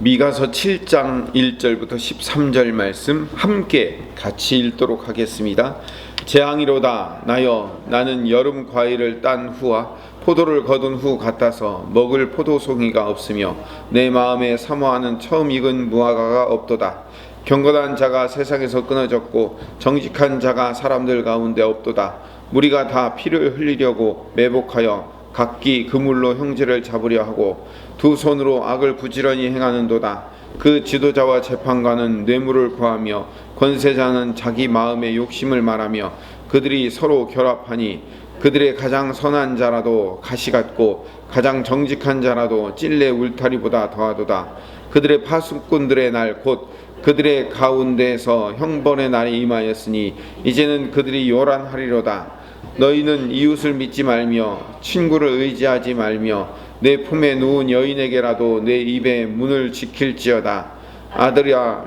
미가서 7장 1절부터 13절 말씀 함께 같이 읽도록 하겠습니다. 재앙이로다 나여 나는 여름 과일을 딴 후와 포도를 거둔 후 같아서 먹을 포도송이가 없으며 내 마음에 사모하는 처음 익은 무화과가 없도다. 경건한 자가 세상에서 끊어졌고 정직한 자가 사람들 가운데 없도다. 무리가 다 피를 흘리려고 매복하여 각기 그물로 형제를 잡으려 하고 두 손으로 악을 부지런히 행하는도다. 그 지도자와 재판관은 뇌물을 구하며 권세자는 자기 마음의 욕심을 말하며 그들이 서로 결합하니 그들의 가장 선한 자라도 가시 같고 가장 정직한 자라도 찔레 울타리보다 더하도다. 그들의 파수꾼들의 날 곧 그들의 가운데에서 형벌의 날이 임하였으니 이제는 그들이 요란하리로다. 너희는 이웃을 믿지 말며 친구를 의지하지 말며 내 품에 누운 여인에게라도 내 입의 문을 지킬지어다. 아들이야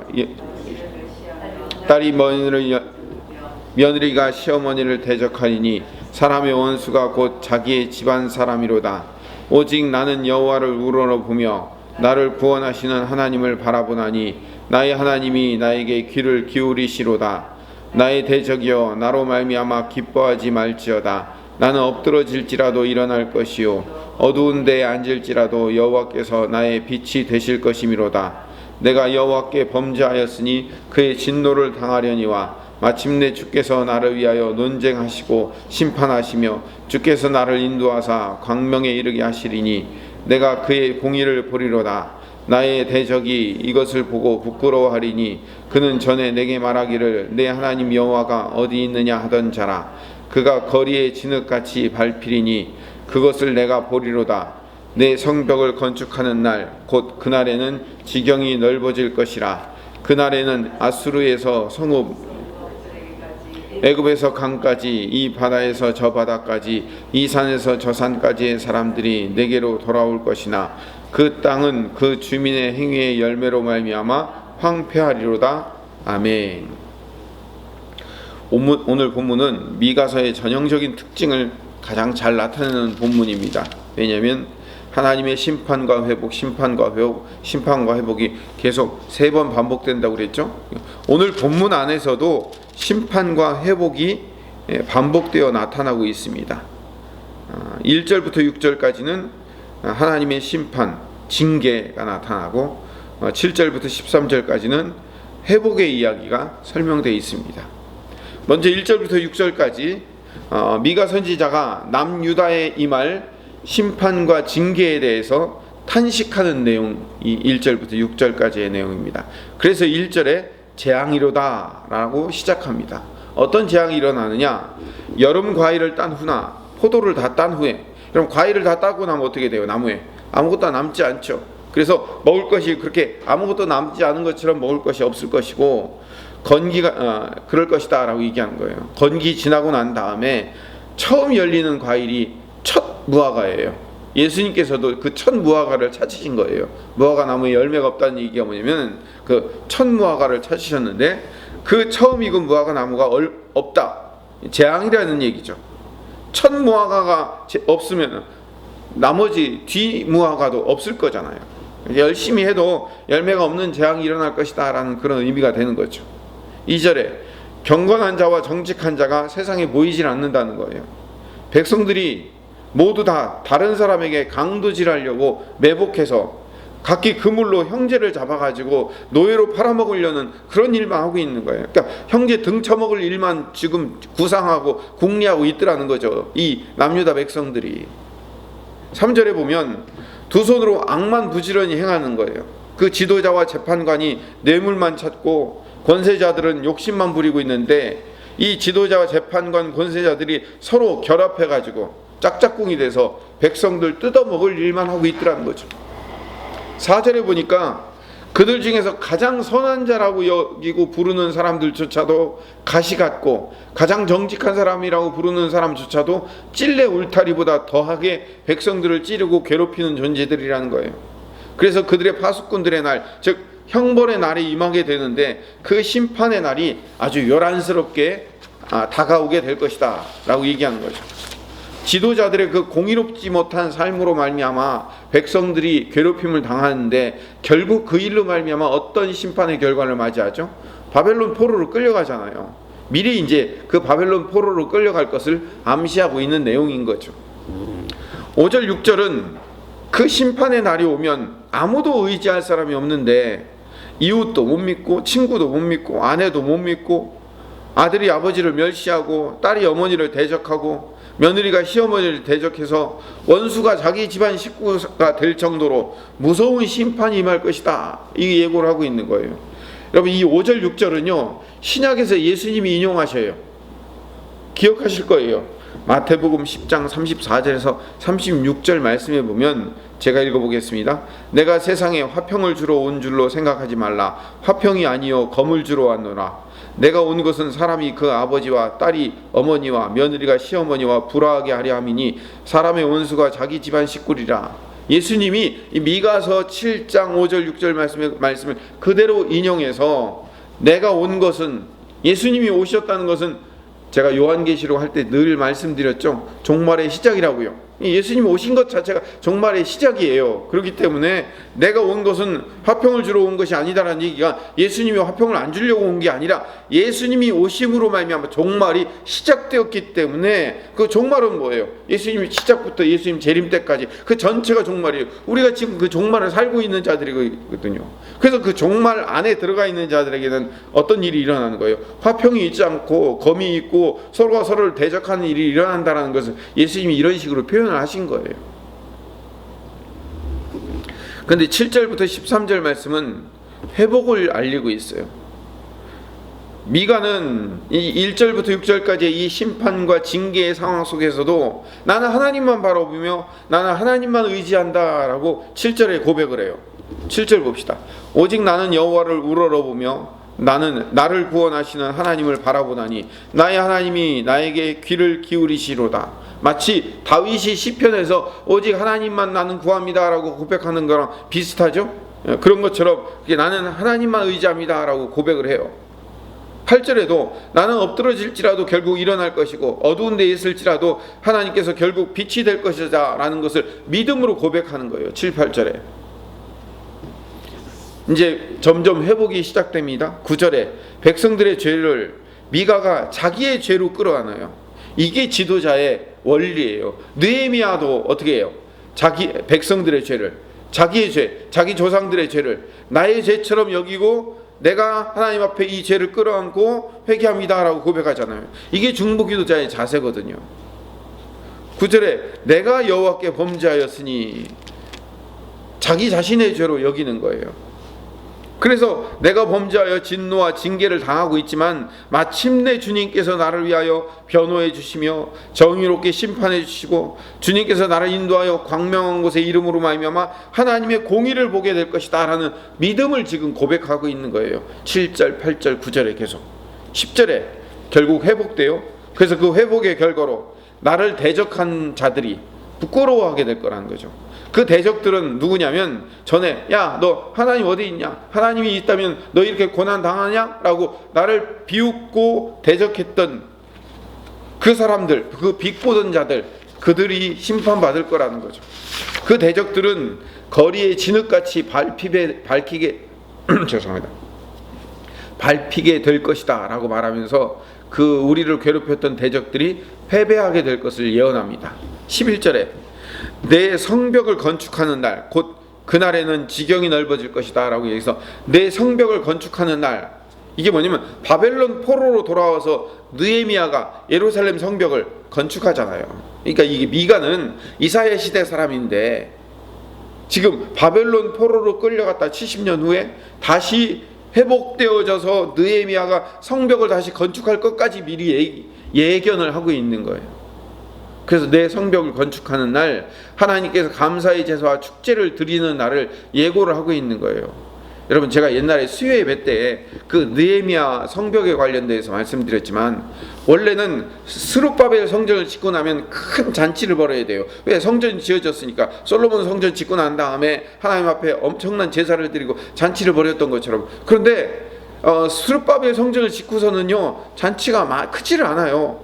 딸이 며느리가 시어머니를 대적하리니 사람의 원수가 곧 자기의 집안 사람이로다. 오직 나는 여호와를 우러러보며 나를 구원하시는 하나님을 바라보나니 나의 하나님이 나에게 귀를 기울이시로다. 나의 대적이여 나로 말미암아 기뻐하지 말지어다. 나는 엎드러질지라도 일어날 것이요 어두운 데에 앉을지라도 여호와께서 나의 빛이 되실 것이미로다. 내가 여호와께 범죄하였으니 그의 진노를 당하려니와 마침내 주께서 나를 위하여 논쟁하시고 심판하시며 주께서 나를 인도하사 광명에 이르게 하시리니 내가 그의 공의를 보리로다. 나의 대적이 이것을 보고 부끄러워하리니 그는 전에 내게 말하기를 내 하나님 여호와가 어디 있느냐 하던 자라. 그가 거리에 진흙같이 밟히리니 그것을 내가 보리로다. 내 성벽을 건축하는 날 곧 그날에는 지경이 넓어질 것이라. 그날에는 아수르에서 성읍 애굽에서 강까지 이 바다에서 저 바다까지 이 산에서 저 산까지의 사람들이 내게로 돌아올 것이나 그 땅은 그 주민의 행위의 열매로 말미암아 황폐하리로다. 아멘. 오늘 본문은 미가서의 전형적인 특징을 가장 잘 나타내는 본문입니다. 왜냐하면 하나님의 심판과 회복, 심판과 회복, 심판과 회복이 계속 3번 반복된다고 그랬죠. 오늘 본문 안에서도 심판과 회복이 반복되어 나타나고 있습니다. 1절부터 6절까지는 하나님의 심판, 징계가 나타나고 7절부터 13절까지는 회복의 이야기가 설명되어 있습니다. 먼저 1절부터 6절까지 미가 선지자가 남유다에 임할 심판과 징계에 대해서 탄식하는 내용이 1절부터 6절까지의 내용입니다. 그래서 1절에 재앙이로다 라고 시작합니다. 어떤 재앙이 일어나느냐? 여름 과일을 딴 후나 포도를 다 딴 후에, 그럼 과일을 다 따고 나면 어떻게 돼요? 나무에 아무것도 남지 않죠. 그래서 먹을 것이 그렇게 아무것도 남지 않은 것처럼 먹을 것이 없을 것이고 건기가 그럴 것이다 라고 얘기하는 거예요. 건기 지나고 난 다음에 처음 열리는 과일이 첫 무화과예요. 예수님께서도 그 첫 무화과를 찾으신 거예요. 무화과 나무에 열매가 없다는 얘기가 뭐냐면 그 첫 무화과를 찾으셨는데 그 처음 익은 무화과 나무가 없다. 재앙이라는 얘기죠. 첫 무화과가 없으면 나머지 뒤 무화과도 없을 거잖아요. 열심히 해도 열매가 없는 재앙이 일어날 것이다 라는 그런 의미가 되는 거죠. 2절에 경건한 자와 정직한 자가 세상에 보이질 않는다는 거예요. 백성들이 모두 다 다른 사람에게 강도질하려고 매복해서 각기 그물로 형제를 잡아가지고 노예로 팔아먹으려는 그런 일만 하고 있는 거예요. 그러니까 형제 등쳐먹을 일만 지금 구상하고 궁리하고 있더라는 거죠. 이 남유다 백성들이. 3절에 보면 두 손으로 악만 부지런히 행하는 거예요. 그 지도자와 재판관이 뇌물만 찾고 권세자들은 욕심만 부리고 있는데 이 지도자와 재판관 권세자들이 서로 결합해가지고 짝짝꿍이 돼서 백성들 뜯어먹을 일만 하고 있더라는 거죠. 4절에 보니까 그들 중에서 가장 선한 자라고 여기고 부르는 사람들조차도 가시 같고 가장 정직한 사람이라고 부르는 사람조차도 찔레 울타리보다 더하게 백성들을 찌르고 괴롭히는 존재들이라는 거예요. 그래서 그들의 파수꾼들의 날, 즉 형벌의 날이 임하게 되는데 그 심판의 날이 아주 요란스럽게 다가오게 될 것이다 라고 얘기하는 거죠. 지도자들의 그 공의롭지 못한 삶으로 말미암아 백성들이 괴롭힘을 당하는데 결국 그 일로 말미암아 어떤 심판의 결과를 맞이하죠? 바벨론 포로로 끌려가잖아요. 미리 이제 그 바벨론 포로로 끌려갈 것을 암시하고 있는 내용인 거죠. 5절 6절은 그 심판의 날이 오면 아무도 의지할 사람이 없는데 이웃도 못 믿고 친구도 못 믿고 아내도 못 믿고 아들이 아버지를 멸시하고 딸이 어머니를 대적하고 며느리가 시어머니를 대적해서 원수가 자기 집안 식구가 될 정도로 무서운 심판이 임할 것이다. 이 예고를 하고 있는 거예요. 여러분 이 5절 6절은요 신약에서 예수님이 인용하셔요. 기억하실 거예요. 마태복음 10장 34절에서 36절 말씀에 보면 제가 읽어보겠습니다. 내가 세상에 화평을 주러 온 줄로 생각하지 말라. 화평이 아니요 검을 주러 왔노라. 내가 온 것은 사람이 그 아버지와 딸이 어머니와 며느리가 시어머니와 불화하게 하려 함이니 사람의 원수가 자기 집안 식구리라. 예수님이 이 미가서 7장 5절 6절 말씀을 그대로 인용해서 내가 온 것은 예수님이 오셨다는 것은 제가 요한계시록 할 때 늘 말씀드렸죠. 종말의 시작이라고요. 예수님 오신 것 자체가 종말의 시작이에요. 그렇기 때문에 내가 온 것은 화평을 주러 온 것이 아니다라는 얘기가 예수님이 화평을 안 주려고 온 게 아니라 예수님이 오심으로 말미암아 종말이 시작되었기 때문에 그 종말은 뭐예요? 예수님이 시작부터 예수님 재림 때까지 그 전체가 종말이에요. 우리가 지금 그 종말을 살고 있는 자들이거든요. 그래서 그 종말 안에 들어가 있는 자들에게는 어떤 일이 일어나는 거예요? 화평이 있지 않고 검이 있고 서로가 서로를 대적하는 일이 일어난다는 것을 예수님이 이런 식으로 표현을 하신 거예요. 그런데 7절부터 13절 말씀은 회복을 알리고 있어요. 미가는 이 1절부터 6절까지의 이 심판과 징계의 상황 속에서도 나는 하나님만 바라보며 나는 하나님만 의지한다 라고 7절에 고백을 해요. 7절 봅시다. 오직 나는 여호와를 우러러보며 나는 나를 구원하시는 하나님을 바라보나니 나의 하나님이 나에게 귀를 기울이시로다. 마치 다윗이 시편에서 오직 하나님만 나는 구합니다 라고 고백하는 거랑 비슷하죠. 그런 것처럼 나는 하나님만 의지합니다 라고 고백을 해요. 8절에도 나는 엎드러질지라도 결국 일어날 것이고 어두운 데 있을지라도 하나님께서 결국 빛이 될 것이다 라는 것을 믿음으로 고백하는 거예요. 7, 8절에 이제 점점 회복이 시작됩니다. 9절에 백성들의 죄를 미가가 자기의 죄로 끌어안아요. 이게 지도자의 원리예요. 느헤미야도 어떻게 해요? 자기 백성들의 죄를 자기의 죄, 자기 조상들의 죄를 나의 죄처럼 여기고 내가 하나님 앞에 이 죄를 끌어안고 회개합니다 라고 고백하잖아요. 이게 중보기도자의 자세거든요. 9절에 내가 여호와께 범죄하였으니 자기 자신의 죄로 여기는 거예요. 그래서 내가 범죄하여 진노와 징계를 당하고 있지만 마침내 주님께서 나를 위하여 변호해 주시며 정의롭게 심판해 주시고 주님께서 나를 인도하여 광명한 곳에 이름으로 말미암아 하나님의 공의를 보게 될 것이다 라는 믿음을 지금 고백하고 있는 거예요. 7절, 8절, 9절에 계속 10절에 결국 회복돼요. 그래서 그 회복의 결과로 나를 대적한 자들이 부끄러워하게 될 거라는 거죠. 그 대적들은 누구냐면 전에 야 너 하나님 어디 있냐? 하나님이 있다면 너 이렇게 고난 당하냐? 라고 나를 비웃고 대적했던 그 사람들, 그 비꼬던 자들, 그들이 심판받을 거라는 거죠. 그 대적들은 거리에 진흙같이 밟히게 죄송합니다. 밟히게 될 것이다 라고 말하면서 그 우리를 괴롭혔던 대적들이 패배하게 될 것을 예언합니다. 11절에 내 성벽을 건축하는 날 곧 그날에는 지경이 넓어질 것이다 라고 얘기해서 내 성벽을 건축하는 날, 이게 뭐냐면 바벨론 포로로 돌아와서 느헤미야가 예루살렘 성벽을 건축하잖아요. 그러니까 이게 미가는 이사야 시대 사람인데 지금 바벨론 포로로 끌려갔다 70년 후에 다시 회복되어져서 느헤미야가 성벽을 다시 건축할 것까지 미리 예견을 하고 있는 거예요. 그래서 내 성벽을 건축하는 날 하나님께서 감사의 제사와 축제를 드리는 날을 예고를 하고 있는 거예요. 여러분 제가 옛날에 수요 예배 때 그 느헤미야 성벽에 관련돼서 말씀드렸지만 원래는 스룹바벨 성전을 짓고 나면 큰 잔치를 벌여야 돼요. 왜? 성전이 지어졌으니까. 솔로몬 성전 짓고 난 다음에 하나님 앞에 엄청난 제사를 드리고 잔치를 벌였던 것처럼. 그런데 스룹바벨 성전을 짓고서는요 잔치가 크지를 않아요.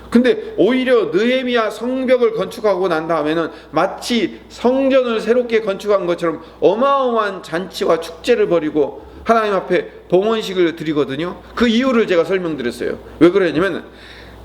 근데 오히려 느헤미야 성벽을 건축하고 난 다음에는 마치 성전을 새롭게 건축한 것처럼 어마어마한 잔치와 축제를 벌이고 하나님 앞에 봉헌식을 드리거든요. 그 이유를 제가 설명드렸어요. 왜 그러냐면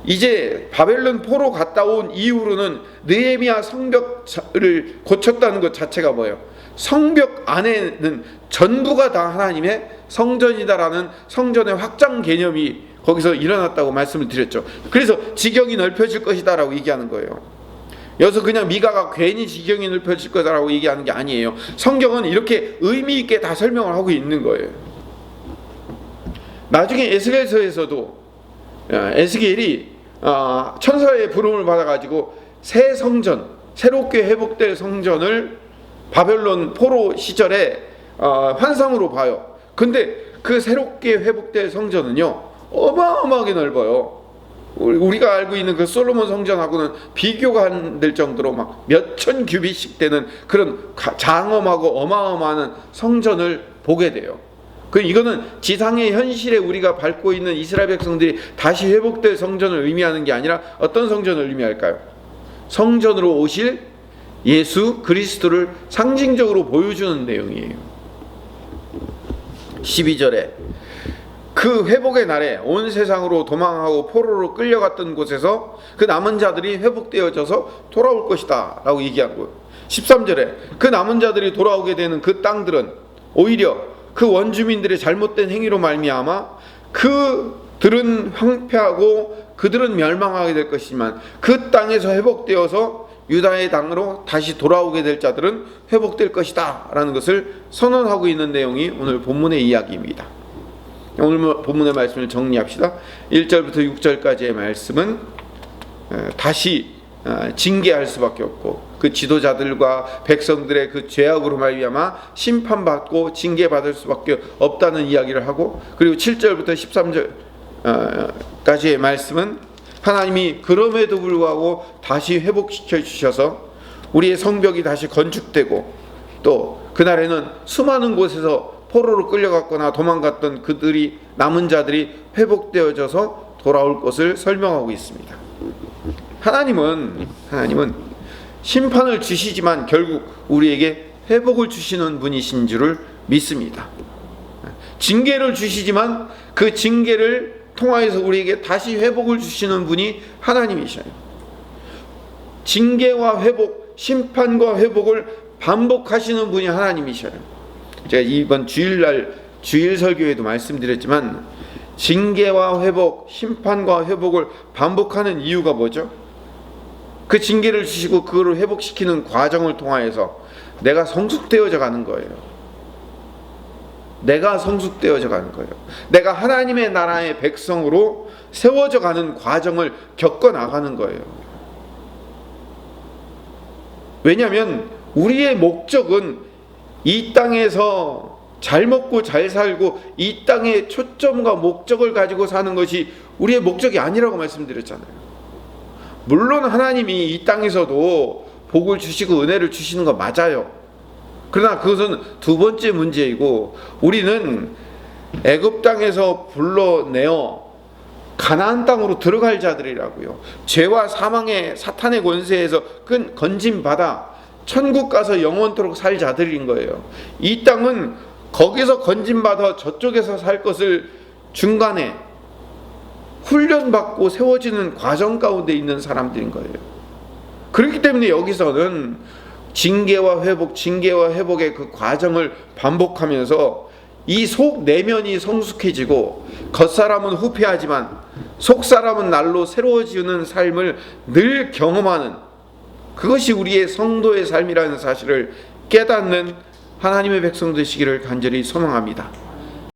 이제 바벨론 포로 갔다 온 이후로는 느헤미야 성벽을 고쳤다는 것 자체가 뭐예요? 성벽 안에는 전부가 다 하나님의 성전이다라는 성전의 확장 개념이 거기서 일어났다고 말씀을 드렸죠. 그래서 지경이 넓혀질 것이다 라고 얘기하는 거예요. 여기서 그냥 미가가 괜히 지경이 넓혀질 거다라고 얘기하는 게 아니에요. 성경은 이렇게 의미 있게 다 설명을 하고 있는 거예요. 나중에 에스겔서에서도 에스겔이 천사의 부름을 받아가지고 새 성전, 새롭게 회복될 성전을 바벨론 포로 시절에 환상으로 봐요. 근데 그 새롭게 회복될 성전은요 어마어마하게 넓어요. 우리가 알고 있는 그 솔로몬 성전하고는 비교가 안 될 정도로 막 몇천 규빗씩 되는 그런 장엄하고 어마어마한 성전을 보게 돼요. 이거는 지상의 현실에 우리가 밟고 있는 이스라엘 백성들이 다시 회복될 성전을 의미하는 게 아니라 어떤 성전을 의미할까요? 성전으로 오실 예수 그리스도를 상징적으로 보여주는 내용이에요. 12절에 그 회복의 날에 온 세상으로 도망하고 포로로 끌려갔던 곳에서 그 남은 자들이 회복되어져서 돌아올 것이다 라고 얘기한 거예요. 13절에 그 남은 자들이 돌아오게 되는 그 땅들은 오히려 그 원주민들의 잘못된 행위로 말미암아 그들은 황폐하고 그들은 멸망하게 될 것이지만 그 땅에서 회복되어서 유다의 땅으로 다시 돌아오게 될 자들은 회복될 것이다 라는 것을 선언하고 있는 내용이 오늘 본문의 이야기입니다. 오늘 본문의 말씀을 정리합시다. 1절부터 6절까지의 말씀은 다시 징계할 수밖에 없고 그 지도자들과 백성들의 그 죄악으로 말미암아 심판받고 징계받을 수밖에 없다는 이야기를 하고, 그리고 7절부터 13절까지의 말씀은 하나님이 그럼에도 불구하고 다시 회복시켜 주셔서 우리의 성벽이 다시 건축되고 또 그날에는 수많은 곳에서 포로로 끌려갔거나 도망갔던 그들이 남은 자들이 회복되어져서 돌아올 것을 설명하고 있습니다. 하나님은 심판을 주시지만 결국 우리에게 회복을 주시는 분이신 줄을 믿습니다. 징계를 주시지만 그 징계를 통하여서 우리에게 다시 회복을 주시는 분이 하나님이셔요. 징계와 회복, 심판과 회복을 반복하시는 분이 하나님이셔요. 제가 이번 주일 설교에도 말씀드렸지만 징계와 회복, 심판과 회복을 반복하는 이유가 뭐죠? 그 징계를 주시고 그거를 회복시키는 과정을 통하여서 내가 성숙되어져 가는 거예요. 내가 성숙되어져 가는 거예요. 내가 하나님의 나라의 백성으로 세워져 가는 과정을 겪어 나가는 거예요. 왜냐하면 우리의 목적은 이 땅에서 잘 먹고 잘 살고 이 땅의 초점과 목적을 가지고 사는 것이 우리의 목적이 아니라고 말씀드렸잖아요. 물론 하나님이 이 땅에서도 복을 주시고 은혜를 주시는 거 맞아요. 그러나 그것은 두 번째 문제이고, 우리는 애굽 땅에서 불러내어 가나안 땅으로 들어갈 자들이라고요. 죄와 사망의 사탄의 권세에서 건짐받아 천국 가서 영원토록 살 자들인 거예요. 이 땅은 거기서 건짐받아 저쪽에서 살 것을 중간에 훈련받고 세워지는 과정 가운데 있는 사람들인 거예요. 그렇기 때문에 여기서는 징계와 회복의 그 과정을 반복하면서 이 속 내면이 성숙해지고 겉사람은 후패하지만 속사람은 날로 새로워지는 삶을 늘 경험하는, 그것이 우리의 성도의 삶이라는 사실을 깨닫는 하나님의 백성 되시기를 간절히 소망합니다.